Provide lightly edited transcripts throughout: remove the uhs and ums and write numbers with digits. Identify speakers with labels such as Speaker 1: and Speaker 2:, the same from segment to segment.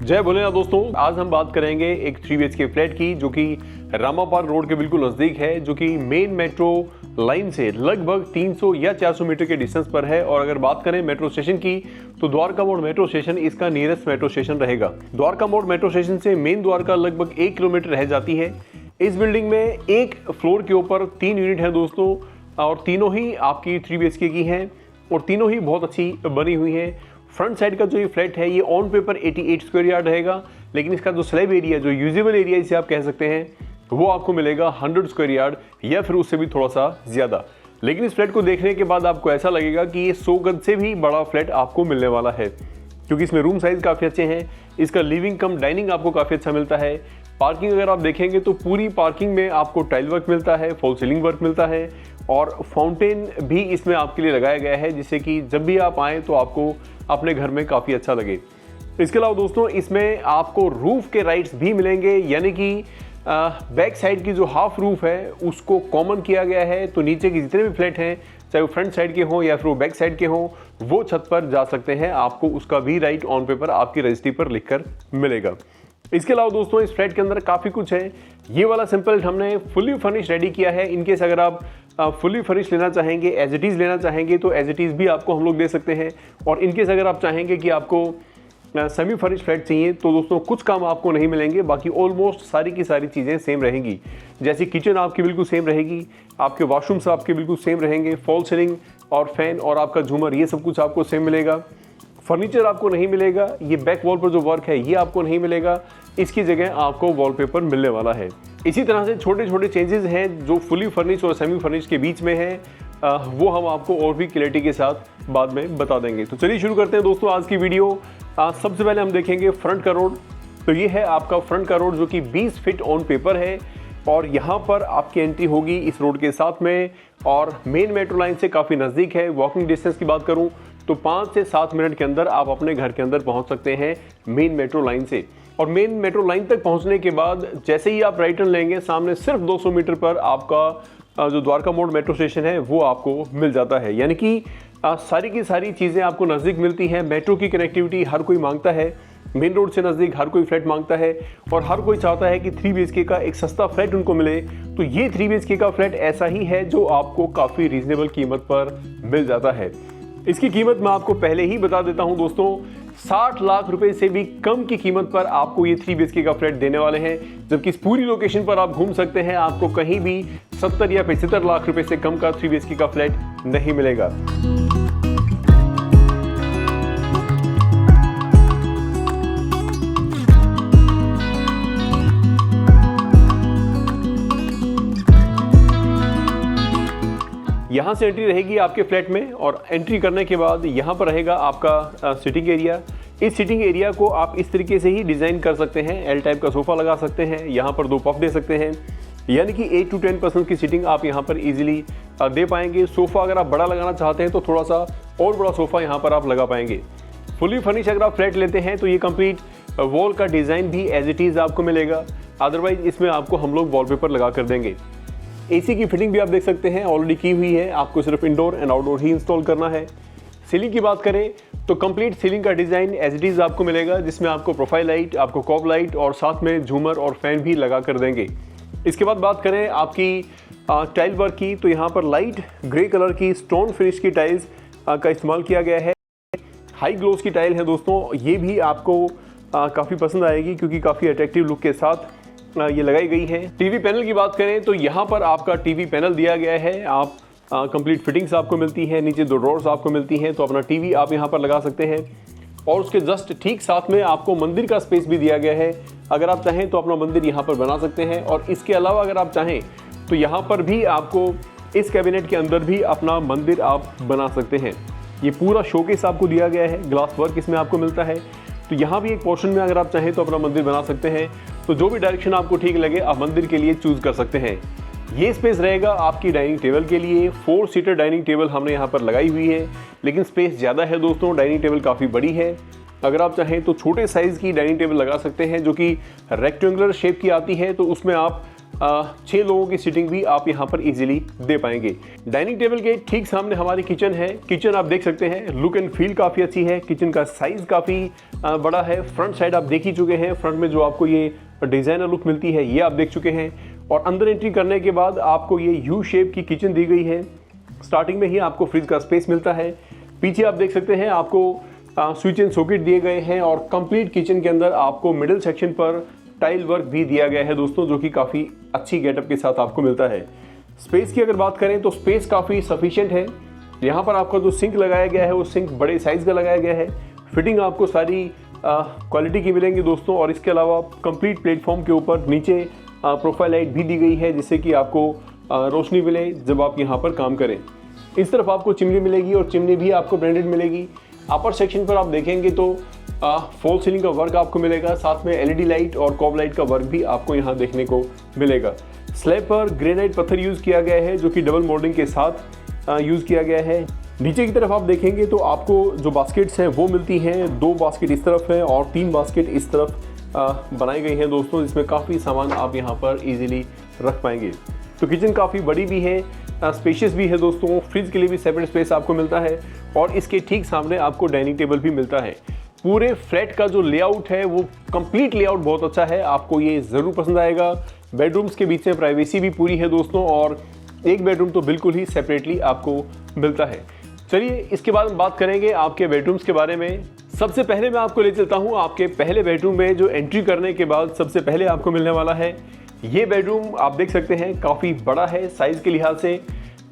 Speaker 1: जय भोलेनाथ दोस्तों, आज हम बात करेंगे एक 3 BHK फ्लैट की जो कि रामा पार्क रोड के बिल्कुल नज़दीक है, जो कि मेन मेट्रो लाइन से लगभग 300 या 400 मीटर के डिस्टेंस पर है। और अगर बात करें मेट्रो स्टेशन की तो द्वारका मोड़ मेट्रो स्टेशन इसका नियरेस्ट मेट्रो स्टेशन रहेगा। द्वारका मोड़ मेट्रो स्टेशन से मेन द्वारका लगभग 1 किलोमीटर रह जाती है। इस बिल्डिंग में एक फ्लोर के ऊपर 3 यूनिट है दोस्तों, और तीनों ही आपकी 3 BHK की हैं और तीनों ही बहुत अच्छी बनी हुई हैं। फ्रंट साइड का जो ये फ्लैट है ये ऑन पेपर 88 स्क्वायर यार्ड रहेगा, लेकिन इसका जो स्लैब एरिया, जो यूजेबल एरिया इसे आप कह सकते हैं, वो आपको मिलेगा 100 स्क्वायर यार्ड या फिर उससे भी थोड़ा सा ज़्यादा। लेकिन इस फ्लैट को देखने के बाद आपको ऐसा लगेगा कि ये 100 गज से भी बड़ा फ्लैट आपको मिलने वाला है, क्योंकि इसमें रूम साइज़ काफ़ी अच्छे हैं। इसका लिविंग कम डाइनिंग आपको काफ़ी अच्छा मिलता है। पार्किंग अगर आप देखेंगे तो पूरी पार्किंग में आपको टाइल वर्क मिलता है, फॉल सीलिंग वर्क मिलता है और फाउंटेन भी इसमें आपके लिए लगाया गया है, जिससे कि जब भी आप आएँ तो आपको अपने घर में काफ़ी अच्छा लगे। इसके अलावा दोस्तों इसमें आपको रूफ के राइट्स भी मिलेंगे, यानी कि बैक साइड की जो हाफ रूफ है उसको कॉमन किया गया है, तो नीचे के जितने भी फ्लैट हैं, चाहे वो फ्रंट साइड के हों या फिर वो बैक साइड के हों, वो छत पर जा सकते हैं। आपको उसका भी राइट ऑन पेपर आपकी रजिस्ट्री पर लिखकर मिलेगा। इसके अलावा दोस्तों इस फ्लैट के अंदर काफ़ी कुछ है। ये वाला सिंपल हमने फुली फर्निश रेडी किया है। इनकेस अगर आप फुली फर्निश लेना चाहेंगे, एज इट इज़ लेना चाहेंगे तो एज इट इज़ भी आपको हम लोग दे सकते हैं। और इनकेस अगर आप चाहेंगे कि आपको सेमी फर्निश फ्लैट चाहिए तो दोस्तों कुछ काम आपको नहीं मिलेंगे, बाकी ऑलमोस्ट सारी की सारी चीज़ें सेम रहेंगी। जैसे किचन आपकी बिल्कुल सेम रहेगी, आपके वॉशरूम्स आपके बिल्कुल सेम रहेंगे, फॉल सीलिंग और फैन और आपका झूमर ये सब कुछ आपको सेम मिलेगा। फर्नीचर आपको नहीं मिलेगा, ये बैक वॉल पर जो वर्क है ये आपको नहीं मिलेगा, इसकी जगह आपको वॉलपेपर मिलने वाला है। इसी तरह से छोटे छोटे चेंजेस हैं जो फुली फर्निश और सेमी फर्निश के बीच में है, वो हम आपको और भी क्लैरिटी के साथ बाद में बता देंगे। तो चलिए शुरू करते हैं दोस्तों आज की वीडियो। सबसे पहले हम देखेंगे फ्रंट का रोड। तो ये है आपका फ्रंट का रोड जो कि 20 फीट ऑन पेपर है और यहाँ पर आपकी एंट्री होगी इस रोड के साथ में और मेन मेट्रो लाइन से काफ़ी नज़दीक है। वॉकिंग डिस्टेंस की बात करूँ तो 5 से 7 मिनट के अंदर आप अपने घर के अंदर पहुँच सकते हैं मेन मेट्रो लाइन से। और मेन मेट्रो लाइन तक पहुँचने के बाद जैसे ही आप राइट टर्न लेंगे, सामने सिर्फ 200 मीटर पर आपका जो द्वारका मोड़ मेट्रो स्टेशन है वो आपको मिल जाता है। यानी कि सारी की सारी चीज़ें आपको नज़दीक मिलती हैं। मेट्रो की कनेक्टिविटी हर कोई मांगता है, मेन रोड से नज़दीक हर कोई फ्लैट मांगता है और हर कोई चाहता है कि 3 BHK का एक सस्ता फ्लैट उनको मिले। तो ये 3 BHK का फ्लैट ऐसा ही है जो आपको काफ़ी रीजनेबल कीमत पर मिल जाता है। इसकी कीमत मैं आपको पहले ही बता देता हूं दोस्तों, 60 लाख रुपए से भी कम की कीमत पर आपको ये 3 BHK का फ्लैट देने वाले हैं, जबकि इस पूरी लोकेशन पर आप घूम सकते हैं, आपको कहीं भी 70 या 75 लाख रुपए से कम का 3 BHK का फ्लैट नहीं मिलेगा। यहाँ से एंट्री रहेगी आपके फ्लैट में और एंट्री करने के बाद यहाँ पर रहेगा आपका सिटिंग एरिया। इस सिटिंग एरिया को आप इस तरीके से ही डिज़ाइन कर सकते हैं। एल टाइप का सोफ़ा लगा सकते हैं, यहाँ पर 2 पफ दे सकते हैं, यानी कि 8 to 10% की सीटिंग आप यहाँ पर इजीली दे पाएंगे। सोफ़ा अगर आप बड़ा लगाना चाहते हैं तो थोड़ा सा और बड़ा सोफ़ा यहाँ पर आप लगा पाएंगे। फुली फर्निश अगर आप फ्लैट लेते हैं तो ये कंप्लीट वॉल का डिज़ाइन भी एज इट इज़ आपको मिलेगा, अदरवाइज इसमें आपको हम लोग वॉलपेपर लगा कर देंगे। एसी की फिटिंग भी आप देख सकते हैं ऑलरेडी की हुई है, आपको सिर्फ indoor and outdoor he install करना है। सीलिंग की बात करें तो कंप्लीट सीलिंग का डिज़ाइन एज इट इज़ आपको मिलेगा, जिसमें आपको प्रोफाइल लाइट, आपको कॉब लाइट और साथ में झूमर और फैन भी लगा कर देंगे। इसके बाद बात करें आपकी टाइल वर्क की, तो यहाँ पर लाइट ग्रे कलर की स्टोन फिनिश की टाइल्स का इस्तेमाल किया गया है। हाई ग्लोस की टाइल है दोस्तों, ये भी आपको काफ़ी पसंद आएगी क्योंकि काफ़ी अट्रैक्टिव लुक के साथ ये लगाई गई है। टीवी पैनल की बात करें तो यहाँ पर आपका टीवी पैनल दिया गया है। आप कंप्लीट फिटिंग्स आपको मिलती है, नीचे 2 ड्रॉर्स आपको मिलती हैं, तो अपना टीवी आप यहाँ पर लगा सकते हैं। और उसके जस्ट ठीक साथ में आपको मंदिर का स्पेस भी दिया गया है। अगर आप चाहें तो अपना मंदिर यहाँ पर बना सकते हैं। और इसके अलावा अगर आप चाहें तो यहाँ पर भी आपको इस कैबिनेट के अंदर भी अपना मंदिर आप बना सकते हैं। ये पूरा शोकेस आपको दिया गया है, ग्लास वर्क इसमें आपको मिलता है। तो यहाँ भी एक पोर्शन में अगर आप चाहें तो अपना मंदिर बना सकते हैं। तो जो भी डायरेक्शन आपको ठीक लगे आप मंदिर के लिए चूज़ कर सकते हैं। ये स्पेस रहेगा आपकी डाइनिंग टेबल के लिए। 4 सीटर डाइनिंग टेबल हमने यहाँ पर लगाई हुई है, लेकिन स्पेस ज़्यादा है दोस्तों, डाइनिंग टेबल काफ़ी बड़ी है। अगर आप चाहें तो छोटे साइज़ की डाइनिंग टेबल लगा सकते हैं जो कि रेक्टेंगुलर शेप की आती है, तो उसमें आप 6 लोगों की सीटिंग भी आप यहाँ पर इजीली दे पाएंगे। डाइनिंग टेबल के ठीक सामने हमारी किचन है। किचन आप देख सकते हैं, लुक एंड फील काफ़ी अच्छी है। किचन का साइज़ काफ़ी बड़ा है। फ्रंट साइड आप देख ही चुके हैं, फ्रंट में जो आपको ये डिज़ाइनर लुक मिलती है ये आप देख चुके हैं। और अंदर एंट्री करने के बाद आपको ये यू शेप की किचन दी गई है। स्टार्टिंग में ही आपको फ्रिज का स्पेस मिलता है। पीछे आप देख सकते हैं आपको स्विच एंड सॉकेट दिए गए हैं और कंप्लीट किचन के अंदर आपको मिडिल सेक्शन पर टाइल वर्क भी दिया गया है दोस्तों, जो कि काफ़ी अच्छी गेटअप के साथ आपको मिलता है। स्पेस की अगर बात करें तो स्पेस काफ़ी सफिशिएंट है। यहाँ पर आपका जो सिंक लगाया गया है वो सिंक बड़े साइज़ का लगाया गया है। फिटिंग आपको सारी क्वालिटी की मिलेंगी दोस्तों। और इसके अलावा कंप्लीट प्लेटफॉर्म के ऊपर नीचे प्रोफाइल लाइट भी दी गई है, जिससे कि आपको रोशनी मिले जब आप यहाँ पर काम करें। इस तरफ आपको चिमनी मिलेगी और चिमनी भी आपको ब्रांडेड मिलेगी। अपर सेक्शन पर आप देखेंगे तो फॉल सीलिंग का वर्क आपको मिलेगा, साथ में एलईडी लाइट और कॉब लाइट का वर्क भी आपको यहाँ देखने को मिलेगा। स्लैब पर ग्रेनाइट पत्थर यूज़ किया गया है, जो कि डबल मोल्डिंग के साथ यूज़ किया गया है। नीचे की तरफ आप देखेंगे तो आपको जो बास्केट्स हैं वो मिलती हैं। 2 बास्केट इस तरफ है और 3 बास्केट इस तरफ बनाई गई हैं दोस्तों, जिसमें काफ़ी सामान आप यहाँ पर इजीली रख पाएंगे। तो किचन काफ़ी बड़ी भी है, स्पेशियस भी है दोस्तों। फ्रिज के लिए भी सेपरेट स्पेस आपको मिलता है और इसके ठीक सामने आपको डाइनिंग टेबल भी मिलता है। पूरे फ्लैट का जो लेआउट है वो कंप्लीट लेआउट बहुत अच्छा है, आपको ये ज़रूर पसंद आएगा। बेडरूम्स के बीच में प्राइवेसी भी पूरी है दोस्तों, और एक बेडरूम तो बिल्कुल ही सेपरेटली आपको मिलता है। चलिए इसके बाद हम बात करेंगे आपके बेडरूम्स के बारे में। सबसे पहले मैं आपको ले चलता हूँ आपके पहले बेडरूम में, जो एंट्री करने के बाद सबसे पहले आपको मिलने वाला है। ये बेडरूम आप देख सकते हैं काफ़ी बड़ा है साइज़ के लिहाज से।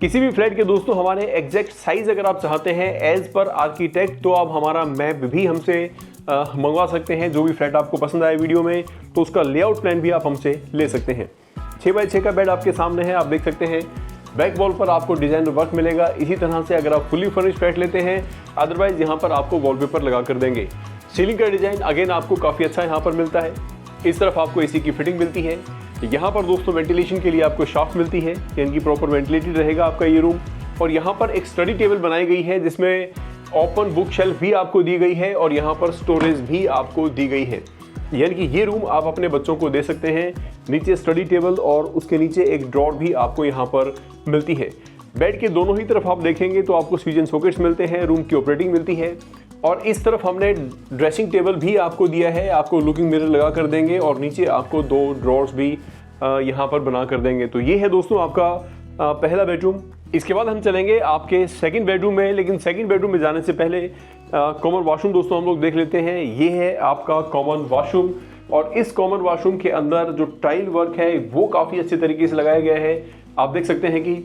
Speaker 1: किसी भी फ्लैट के दोस्तों हमारे एग्जैक्ट साइज़ अगर आप चाहते हैं एज पर आर्किटेक्ट, तो आप हमारा मैप भी हमसे मंगवा सकते हैं। जो भी फ्लैट आपको पसंद आए वीडियो में, तो उसका लेआउट प्लान भी आप हमसे ले सकते हैं। 6x6 का बेड आपके सामने है, आप देख सकते हैं। बैक वॉल पर आपको डिजाइनर वर्क मिलेगा। इसी तरह से अगर आप फुली फर्निश्ड फ्लैट लेते हैं, अदरवाइज यहाँ पर आपको वॉलपेपर लगा कर देंगे। सीलिंग का डिजाइन अगेन आपको काफ़ी अच्छा यहाँ पर मिलता है। इस तरफ आपको एसी की फिटिंग मिलती है। यहाँ पर दोस्तों वेंटिलेशन के लिए आपको शाफ्ट मिलती है, यानी कि प्रॉपर वेंटिलेटेड रहेगा आपका ये रूम। और यहाँ पर एक स्टडी टेबल बनाई गई है, जिसमें ओपन बुक शेल्फ भी आपको दी गई है और यहाँ पर स्टोरेज भी आपको दी गई है, यानी कि ये रूम आप अपने बच्चों को दे सकते हैं। नीचे स्टडी टेबल और उसके नीचे एक ड्रॉर भी आपको यहाँ पर मिलती है। बेड के दोनों ही तरफ आप देखेंगे तो आपको स्विच एंड सॉकेट्स मिलते हैं, रूम की ऑपरेटिंग मिलती है। और इस तरफ हमने ड्रेसिंग टेबल भी आपको दिया है, आपको लुकिंग मिरर लगा कर देंगे और नीचे आपको 2 ड्रॉर्स भी यहाँ पर बना कर देंगे। तो ये है दोस्तों आपका पहला बेडरूम। इसके बाद हम चलेंगे आपके सेकंड बेडरूम में, लेकिन सेकंड बेडरूम में जाने से पहले कॉमन वॉशरूम दोस्तों हम लोग देख लेते हैं। ये है आपका कॉमन वॉशरूम और इस कॉमन वॉशरूम के अंदर जो टाइल वर्क है वो काफ़ी अच्छे तरीके से लगाया गया है। आप देख सकते हैं कि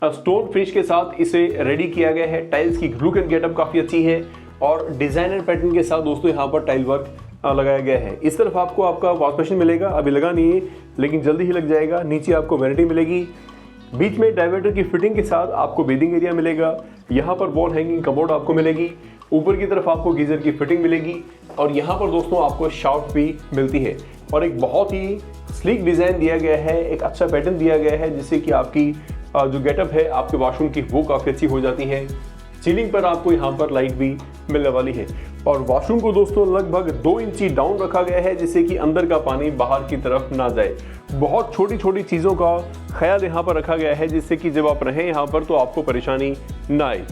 Speaker 1: स्टोन फिनिश के साथ इसे रेडी किया गया है। टाइल्स की लुक एंड गेटअप काफ़ी अच्छी है और डिज़ाइनर पैटर्न के साथ दोस्तों यहाँ पर टाइल वर्क लगाया गया है। इस तरफ आपको आपका वॉश बेसिन मिलेगा, अभी लगा नहीं है लेकिन जल्दी ही लग जाएगा। नीचे आपको वैनिटी मिलेगी। बीच में डाइवर्टर की फिटिंग के साथ आपको बेदिंग एरिया मिलेगा। यहाँ पर वॉल हैंगिंग कमोड आपको मिलेगी। ऊपर की तरफ आपको गीजर की फिटिंग मिलेगी और यहाँ पर दोस्तों आपको शाफ्ट भी मिलती है और एक बहुत ही स्लीक डिज़ाइन दिया गया है, एक अच्छा पैटर्न दिया गया है, जिससे कि आपकी जो गेटअप है आपके वॉशरूम की वो काफ़ी अच्छी हो जाती है। सीलिंग पर आपको यहाँ पर लाइट भी मिलने वाली है और वॉशरूम को दोस्तों लगभग 2 इंची डाउन रखा गया है, जिससे कि अंदर का पानी बाहर की तरफ ना जाए। बहुत छोटी छोटी चीज़ों का ख्याल यहाँ पर रखा गया है, जिससे कि जब आप रहें यहाँ पर तो आपको परेशानी ना आए।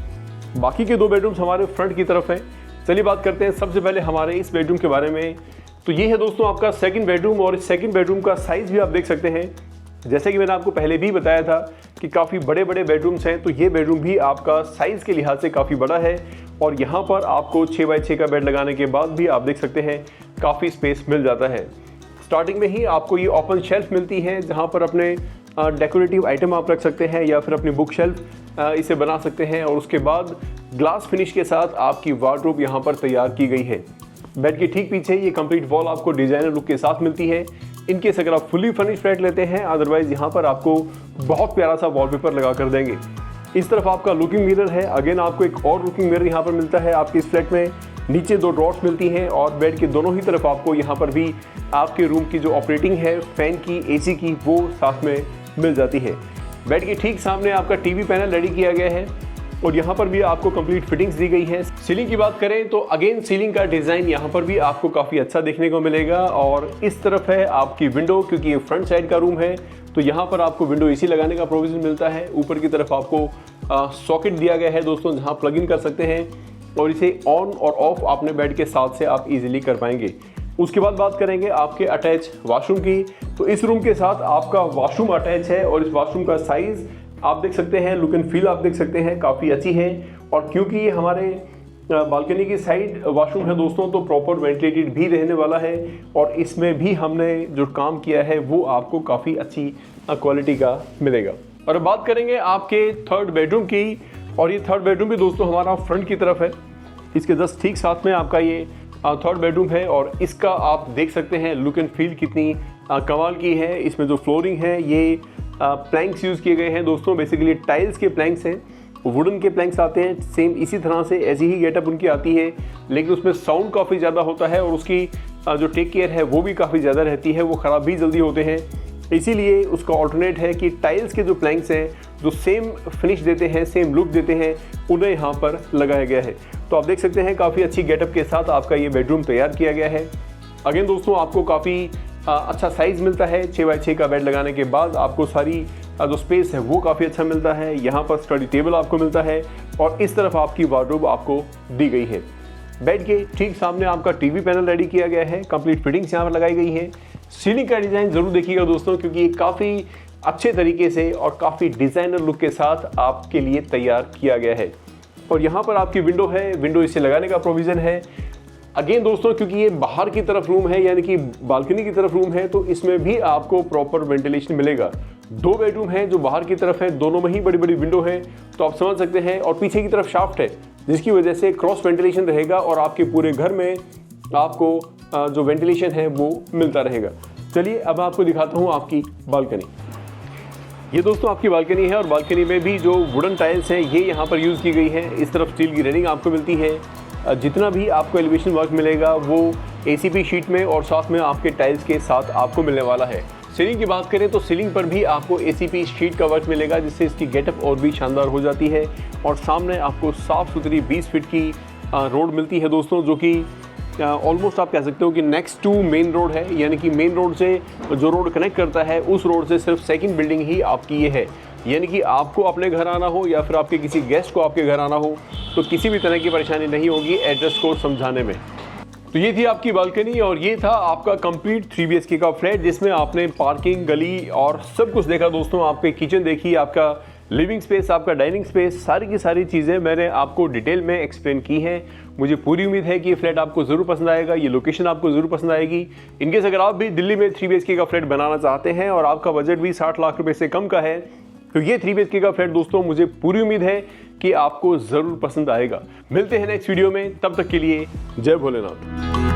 Speaker 1: बाकी के 2 बेडरूम्स हमारे फ्रंट की तरफ हैं। चलिए बात करते हैं सबसे पहले हमारे इस बेडरूम के बारे में। तो ये है दोस्तों आपका सेकंड बेडरूम और इस सेकंड बेडरूम का साइज़ भी आप देख सकते हैं। जैसे कि मैंने आपको पहले भी बताया था कि काफ़ी बड़े बड़े बेडरूम्स हैं, तो ये बेडरूम भी आपका साइज़ के लिहाज से काफ़ी बड़ा है और यहाँ पर आपको 6x6 का बेड लगाने के बाद भी आप देख सकते हैं काफ़ी स्पेस मिल जाता है। स्टार्टिंग में ही आपको ये ओपन शेल्फ मिलती है, जहाँ पर अपने डेकोरेटिव आइटम आप रख सकते हैं या फिर अपनी बुक शेल्फ इसे बना सकते हैं। और उसके बाद ग्लास फिनिश के साथ आपकी वार्डरोब यहाँ पर तैयार की गई है। बेड के ठीक पीछे ये कंप्लीट वॉल आपको डिजाइनर लुक के साथ मिलती है। इनकेस अगर आप फुली फर्निश्ड फ्लैट लेते हैं, अदरवाइज यहाँ पर आपको बहुत प्यारा सा वॉलपेपर लगा कर देंगे। इस तरफ आपका लुकिंग मिरर है। अगेन आपको एक और लुकिंग मिरर यहाँ पर मिलता है आपके इस फ्लैट में। नीचे 2 ड्रॉर्स मिलती हैं और बेड के दोनों ही तरफ आपको यहाँ पर भी आपके रूम की जो ऑपरेटिंग है फैन की, एसी की, वो साथ में मिल जाती है। बेड के ठीक सामने आपका टीवी पैनल रेडी किया गया है। और यहाँ पर भी आपको कंप्लीट फिटिंग्स दी गई है। सीलिंग की बात करें तो अगेन सीलिंग का डिज़ाइन यहाँ पर भी आपको काफ़ी अच्छा देखने को मिलेगा। और इस तरफ है आपकी विंडो, क्योंकि ये फ्रंट साइड का रूम है तो यहाँ पर आपको विंडो एसी लगाने का प्रोविज़न मिलता है। ऊपर की तरफ आपको सॉकेट दिया गया है दोस्तों, जहाँ प्लग इन कर सकते हैं और इसे ऑन और ऑफ अपने बेड के साथ से आप इजीली कर पाएंगे। उसके बाद बात करेंगे आपके अटैच वॉशरूम की। तो इस रूम के साथ आपका वॉशरूम अटैच है और इस वॉशरूम का साइज़ आप देख सकते हैं, लुक एंड फील आप देख सकते हैं, काफ़ी अच्छी है। और क्योंकि ये हमारे बालकनी की साइड वॉशरूम है दोस्तों, तो प्रॉपर वेंटिलेटेड भी रहने वाला है और इसमें भी हमने जो काम किया है वो आपको काफ़ी अच्छी क्वालिटी का मिलेगा। और अब बात करेंगे आपके थर्ड बेडरूम की, और ये थर्ड बेडरूम भी दोस्तों हमारा फ्रंट की तरफ है। इसके जस्ट ठीक साथ में आपका ये थर्ड बेडरूम है और इसका आप देख सकते हैं लुक एंड फील कितनी कमाल की है। इसमें जो फ्लोरिंग है ये प्लैंक्स यूज़ किए गए हैं दोस्तों, बेसिकली टाइल्स के प्लैंक्स हैं, वुडन के प्लैंक्स आते हैं सेम इसी तरह से, ऐसी ही गेटअप उनकी आती है, लेकिन उसमें साउंड काफ़ी ज़्यादा होता है और उसकी जो टेक केयर है वो भी काफ़ी ज़्यादा रहती है, वो ख़राब भी जल्दी होते हैं। इसीलिए उसका ऑल्टरनेट है कि टाइल्स के जो प्लैंक्स हैं जो सेम फिनिश देते हैं, सेम लुक देते हैं, उन्हें यहाँ पर लगाया गया है। तो आप देख सकते हैं काफ़ी अच्छी गेटअप के साथ आपका ये बेडरूम तैयार किया गया है। अगेन दोस्तों आपको काफ़ी अच्छा साइज़ मिलता है। 6x6 का बेड लगाने के बाद आपको सारी जो स्पेस है वो काफ़ी अच्छा मिलता है। यहाँ पर स्टडी टेबल आपको मिलता है और इस तरफ आपकी वार्डरोब आपको दी गई है। बेड के ठीक सामने आपका टीवी पैनल रेडी किया गया है, कंप्लीट फिटिंग्स यहाँ पर लगाई गई है। सीलिंग का डिज़ाइन ज़रूर देखिएगा दोस्तों, क्योंकि ये काफ़ी अच्छे तरीके से और काफ़ी डिज़ाइनर लुक के साथ आपके लिए तैयार किया गया है। और यहाँ पर आपकी विंडो है, विंडो इसे लगाने का प्रोविज़न है। अगेन दोस्तों क्योंकि ये बाहर की तरफ रूम है, यानी कि बालकनी की तरफ रूम है, तो इसमें भी आपको प्रॉपर वेंटिलेशन मिलेगा। 2 बेडरूम हैं जो बाहर की तरफ है, दोनों में ही बड़ी बड़ी विंडो है, तो आप समझ सकते हैं। और पीछे की तरफ शाफ्ट है जिसकी वजह से क्रॉस वेंटिलेशन रहेगा और आपके पूरे घर में आपको जो वेंटिलेशन है वो मिलता रहेगा। चलिए अब आपको दिखाता हूँ आपकी बालकनी। ये दोस्तों आपकी बालकनी है और बालकनी में भी जो वुडन टाइल्स हैं ये यहाँ पर यूज़ की गई है। इस तरफ स्टील की रेलिंग आपको मिलती है। जितना भी आपको एलिवेशन वर्क मिलेगा वो ACP शीट में और साथ में आपके टाइल्स के साथ आपको मिलने वाला है। सीलिंग की बात करें तो सीलिंग पर भी आपको ACP शीट का वर्क मिलेगा, जिससे इसकी गेटअप और भी शानदार हो जाती है। और सामने आपको साफ़ सुथरी 20 फीट की रोड मिलती है दोस्तों, जो कि ऑलमोस्ट आप कह सकते हो कि नेक्स्ट टू मेन रोड है, यानी कि मेन रोड से जो रोड कनेक्ट करता है उस रोड से सिर्फ सेकंड बिल्डिंग ही आपकी ये है। यानी कि आपको अपने घर आना हो या फिर आपके किसी गेस्ट को आपके घर आना हो तो किसी भी तरह की परेशानी नहीं होगी एड्रेस को समझाने में। तो ये थी आपकी बालकनी और ये था आपका कंप्लीट 3 BHK का फ्लैट, जिसमें आपने पार्किंग, गली और सब कुछ देखा दोस्तों। आपके किचन देखी, आपका लिविंग स्पेस, आपका डाइनिंग स्पेस, सारी की सारी चीज़ें मैंने आपको डिटेल में एक्सप्लेन की हैं। मुझे पूरी उम्मीद है कि ये फ्लैट आपको ज़रूर पसंद आएगा, ये लोकेशन आपको ज़रूर पसंद आएगी। इनकेस अगर आप भी दिल्ली में 3 BHK का फ्लैट बनाना चाहते हैं और आपका बजट भी 60 लाख रुपए से कम का है, तो ये 3 BHK का फ्लैट दोस्तों मुझे पूरी उम्मीद है कि आपको ज़रूर पसंद आएगा। मिलते हैं नेक्स्ट वीडियो में, तब तक के लिए जय भोलेनाथ।